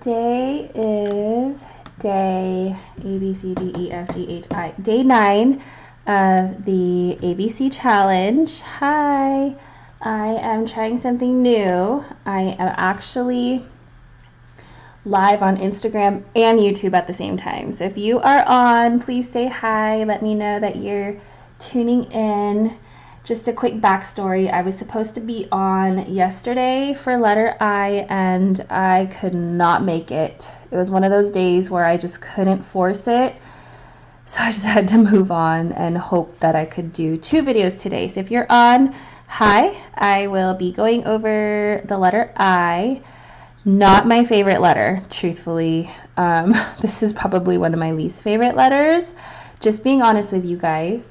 Today is day A, B, C, D, E, F, G, H, I, day 9 of the ABC challenge. Hi, I am trying something new. I am actually live on Instagram and YouTube at the same time. So if you are on, please say hi. Let me know that you're tuning in. Just a quick backstory. I was supposed to be on yesterday for letter I, and I could not make it. It was one of those days where I just couldn't force it. So I just had to move on and hope that I could do 2 videos today. So if you're on, hi. I will be going over the letter I. Not my favorite letter, truthfully. This is probably one of my least favorite letters. Just being honest with you guys.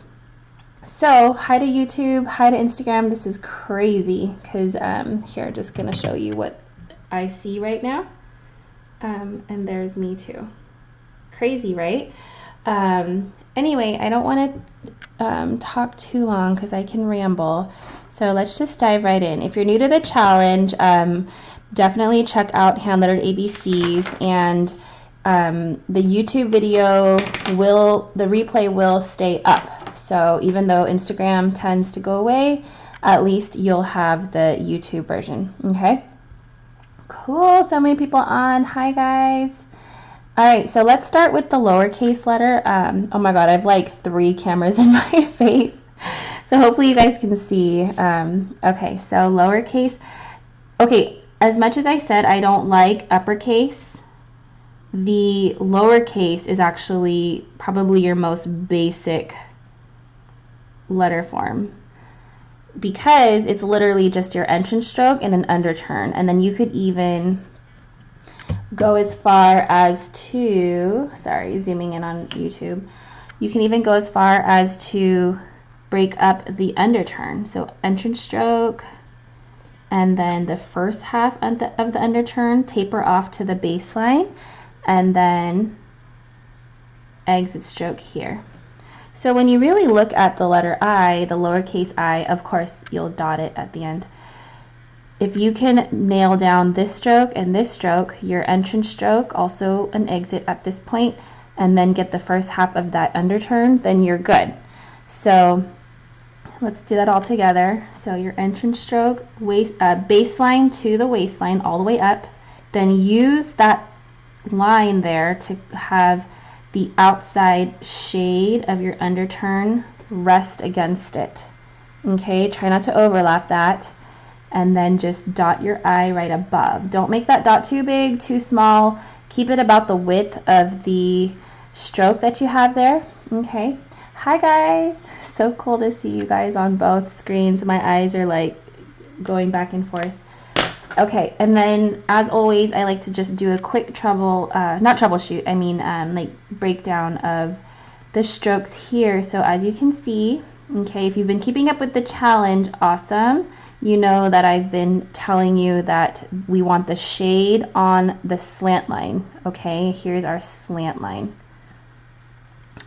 So, hi to YouTube, hi to Instagram. This is crazy because here, I'm just going to show you what I see right now. And there's me too. Crazy, right? Anyway, I don't want to talk too long because I can ramble. So let's just dive right in. If you're new to the challenge, definitely check out Handlettered ABCs, and the YouTube video the replay will stay up. So even though Instagram tends to go away, at least you'll have the YouTube version. Okay, cool. So many people on. Hi guys. All right, so let's start with the lowercase letter. Oh my god, I have like 3 cameras in my face, so hopefully you guys can see. Okay, so lowercase. Okay, as much as I said I don't like uppercase, the lowercase is actually probably your most basic letter form, because it's literally just your entrance stroke and an underturn, and then you could even go as far as to, sorry, zooming in on YouTube, you can even go as far as to break up the underturn. So entrance stroke, and then the first half of the underturn, taper off to the baseline, and then exit stroke here. So when you really look at the letter I, the lowercase I, of course you'll dot it at the end. If you can nail down this stroke and this stroke, your entrance stroke, also an exit at this point, and then get the first half of that underturn, then you're good. So let's do that all together. So your entrance stroke, baseline to the waistline all the way up, then use that line there to have the outside shade of your underturn rest against it. Okay, try not to overlap that, and then just dot your I right above. Don't make that dot too big, too small. Keep it about the width of the stroke that you have there. Okay, hi guys, so cool to see you guys on both screens. My eyes are like going back and forth. Okay, and then as always, I like to just do a quick not troubleshoot, I mean like breakdown of the strokes here. So as you can see, okay, if you've been keeping up with the challenge, awesome. You know that I've been telling you that we want the shade on the slant line. Okay, here's our slant line.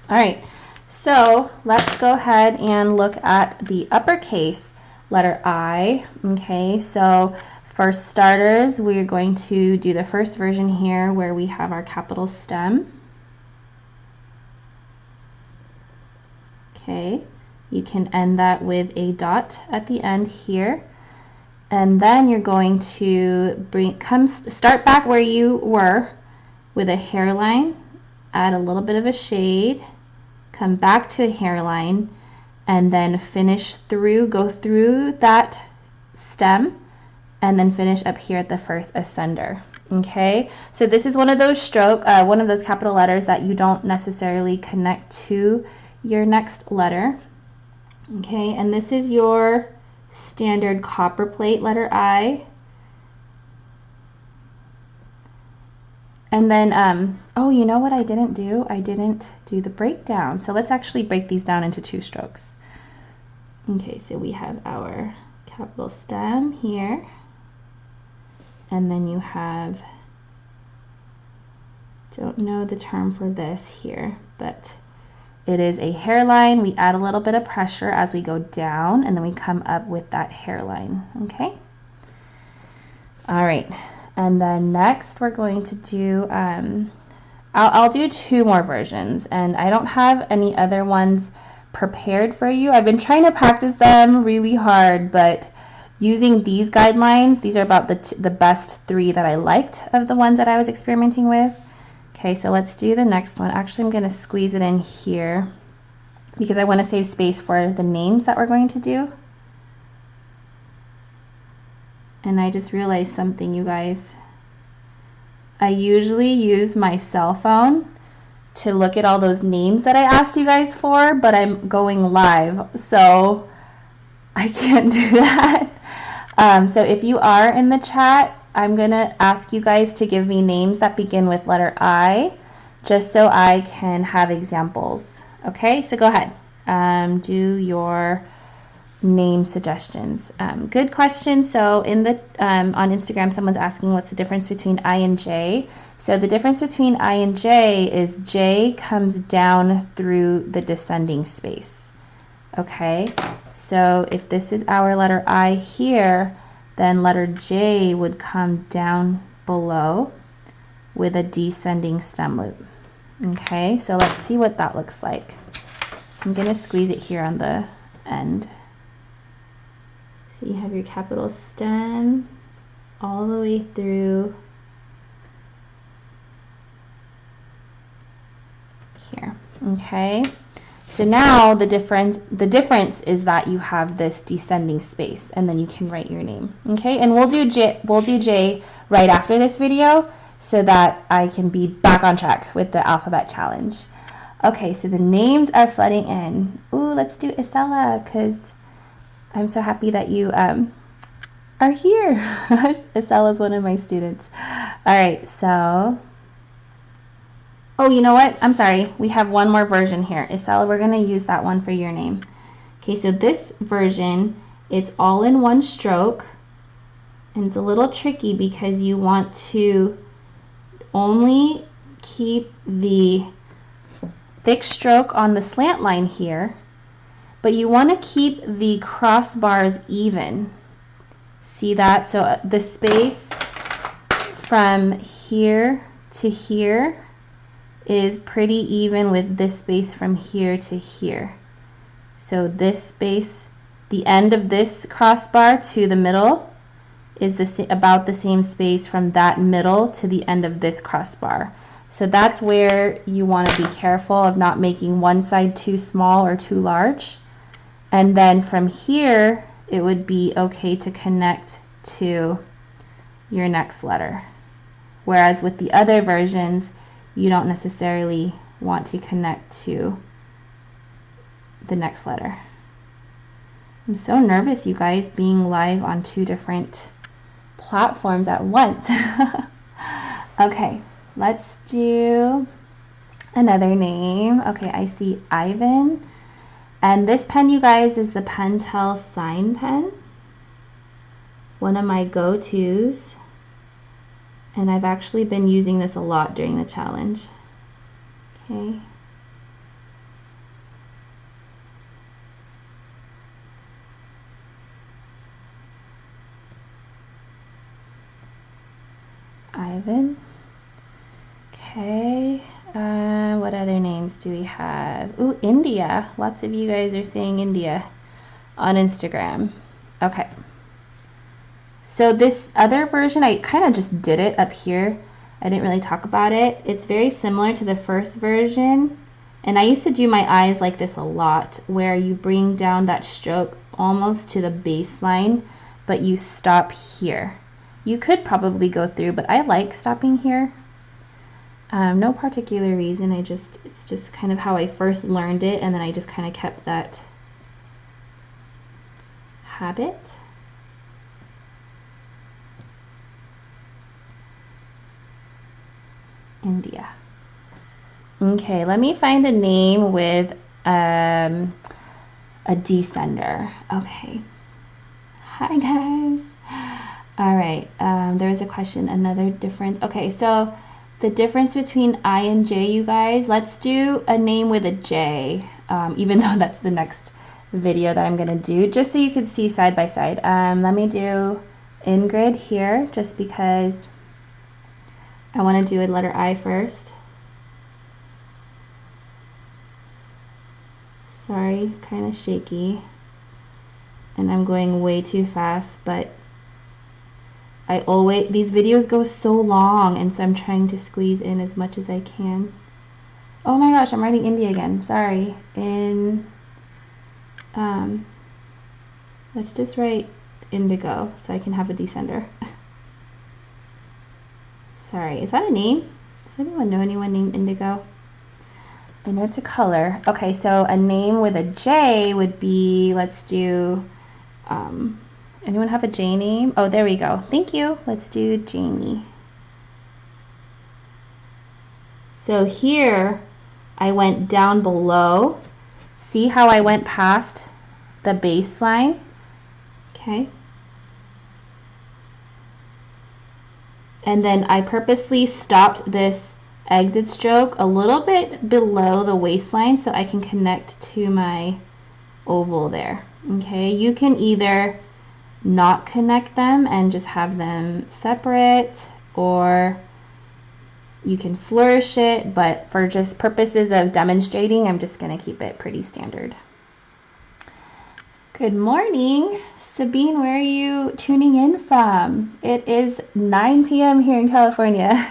All right, so let's go ahead and look at the uppercase letter I. Okay, so for starters, we're going to do the first version here where we have our capital stem. Okay, you can end that with a dot at the end here. And then you're going to start back where you were with a hairline, add a little bit of a shade, come back to a hairline, and then finish through, go through that stem, and then finish up here at the first ascender. Okay, so this is one of those one of those capital letters that you don't necessarily connect to your next letter. Okay, and this is your standard copper plate letter I. And then, oh, you know what I didn't do? I didn't do the breakdown. So let's actually break these down into 2 strokes. Okay, so we have our capital stem here. And then you have, don't know the term for this here, but it is a hairline. We add a little bit of pressure as we go down, and then we come up with that hairline. Okay. All right. And then next we're going to do, I'll do 2 more versions, and I don't have any other ones prepared for you. I've been trying to practice them really hard, but using these guidelines, these are about the best 3 that I liked of the ones that I was experimenting with. Okay, so let's do the next one. Actually, I'm going to squeeze it in here because I want to save space for the names that we're going to do. And I just realized something, you guys. I usually use my cell phone to look at all those names that I asked you guys for, but I'm going live, so I can't do that. So if you are in the chat, I'm going to ask you guys to give me names that begin with letter I, just so I can have examples. Okay, so go ahead. Do your name suggestions. Good question. So in the on Instagram, someone's asking what's the difference between I and J. So the difference between I and J is J comes down through the descending space. Okay, so if this is our letter I here, then letter J would come down below with a descending stem loop. Okay, so let's see what that looks like. I'm going to squeeze it here on the end. So you have your capital stem all the way through here. Okay, so now the difference is that you have this descending space, and then you can write your name. Okay, and we'll do J right after this video so that I can be back on track with the alphabet challenge. Okay, so the names are flooding in. Ooh, let's do Isela, because I'm so happy that you are here. Isela is one of my students. All right, so, oh, you know what? I'm sorry. We have one more version here. Isela, we're going to use that one for your name. Okay, so this version, it's all in one stroke, and it's a little tricky because you want to only keep the thick stroke on the slant line here, but you want to keep the crossbars even. See that? So the space from here to here is pretty even with this space from here to here. So this space, the end of this crossbar to the middle, is about the same space from that middle to the end of this crossbar. So that's where you want to be careful of not making one side too small or too large. And then from here, it would be okay to connect to your next letter. Whereas with the other versions, you don't necessarily want to connect to the next letter. I'm so nervous, you guys, being live on 2 different platforms at once. Okay, let's do another name. Okay, I see Ivan. And this pen, you guys, is the Pentel Sign Pen. One of my go-tos. And I've actually been using this a lot during the challenge. Okay. Ivan. Okay. What other names do we have? Ooh, India. Lots of you guys are saying India on Instagram. Okay. So this other version, I kind of just did it up here. I didn't really talk about it. It's very similar to the first version. And I used to do my eyes like this a lot, where you bring down that stroke almost to the baseline, but you stop here. You could probably go through, but I like stopping here. No particular reason. It's just kind of how I first learned it, and then I just kind of kept that habit. India. Okay, let me find a name with a descender. Okay. Hi guys. All right. There was a question. Another difference. Okay, so the difference between I and J, you guys. Let's do a name with a J, even though that's the next video that I'm gonna do, just so you can see side by side. Let me do Ingrid here, just because I want to do a letter I first. Sorry, kind of shaky. And I'm going way too fast, but these videos go so long, and so I'm trying to squeeze in as much as I can. Oh my gosh, I'm writing India again. Sorry. Let's just write indigo so I can have a descender. Sorry, is that a name? Does anyone know anyone named Indigo? I know it's a color. Okay, so a name with a J would be, let's do, anyone have a J name? Oh, there we go. Thank you. Let's do Jamie. So here I went down below. See how I went past the baseline? Okay. And then I purposely stopped this exit stroke a little bit below the waistline so I can connect to my oval there. Okay, you can either not connect them and just have them separate, or you can flourish it, but for just purposes of demonstrating, I'm just going to keep it pretty standard. Good morning. Sabine, where are you tuning in from? It is 9 p.m. here in California.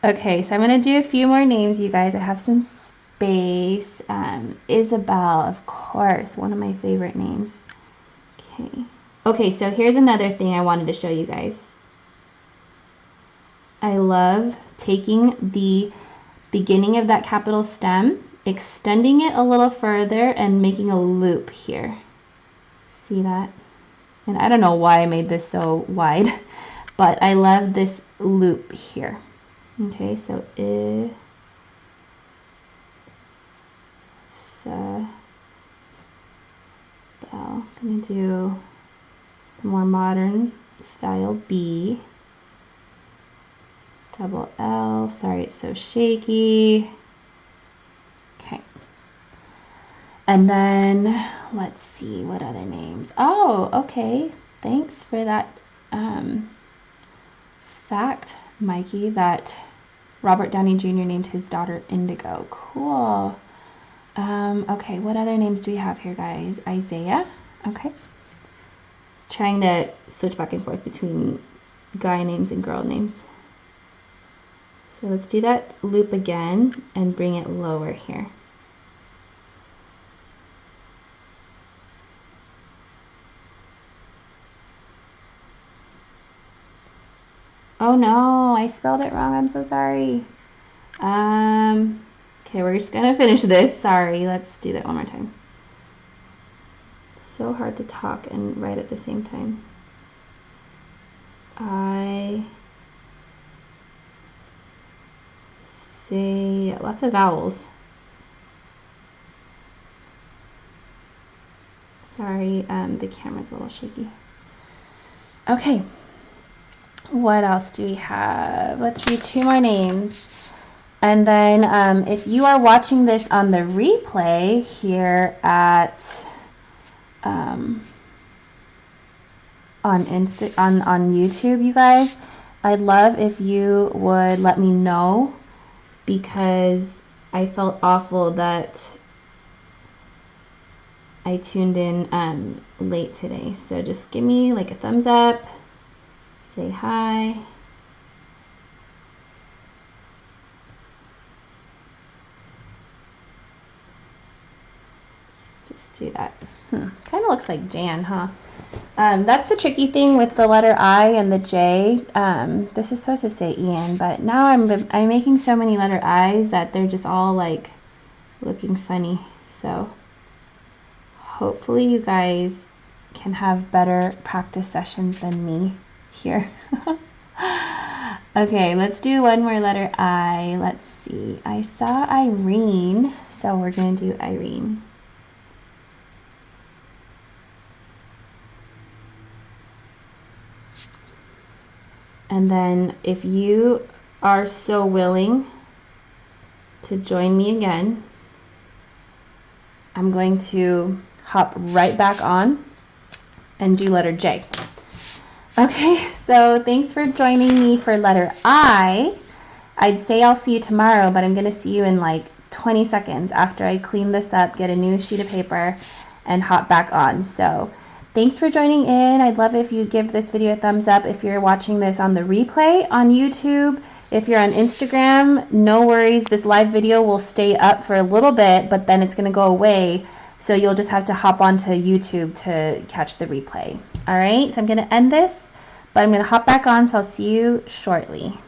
Okay, so I'm going to do a few more names, you guys. I have some space. Isabel, of course, one of my favorite names. Okay, so here's another thing I wanted to show you guys. I love taking the beginning of that capital stem, extending it a little further, and making a loop here. See that? And I don't know why I made this so wide, but I love this loop here. Okay, so I'm going to do the more modern style B. Double L. Sorry, it's so shaky. Okay. And then let's see what other names. Oh, okay. Thanks for that fact, Mikey, that Robert Downey Jr. named his daughter Indigo. Cool. Okay, what other names do we have here, guys? Isaiah. Okay. Trying to switch back and forth between guy names and girl names. So let's do that loop again and bring it lower here. Oh no, I spelled it wrong. I'm so sorry. Okay, we're just gonna finish this. Sorry, let's do that one more time. It's so hard to talk and write at the same time. I say lots of vowels. Sorry, the camera's a little shaky. Okay. What else do we have? Let's do 2 more names. And then if you are watching this on the replay here at on YouTube, you guys, I'd love if you would let me know, because I felt awful that I tuned in late today. So just give me like a thumbs up. Say hi. Let's just do that. Kind of looks like Jan, huh? That's the tricky thing with the letter I and the J. This is supposed to say Ian, but now I'm making so many letter I's that they're just all like looking funny. So hopefully you guys can have better practice sessions than me here. Okay, let's do one more letter I. Let's see. I saw Irene, so we're going to do Irene. And then if you are so willing to join me again, I'm going to hop right back on and do letter J. Okay, so thanks for joining me for letter I. I'd say I'll see you tomorrow, but I'm going to see you in like 20 seconds after I clean this up, get a new sheet of paper, and hop back on. So thanks for joining in. I'd love if you'd give this video a thumbs up if you're watching this on the replay on YouTube. If you're on Instagram, no worries. This live video will stay up for a little bit, but then it's going to go away. So you'll just have to hop onto YouTube to catch the replay. All right, so I'm going to end this, but I'm going to hop back on, so I'll see you shortly.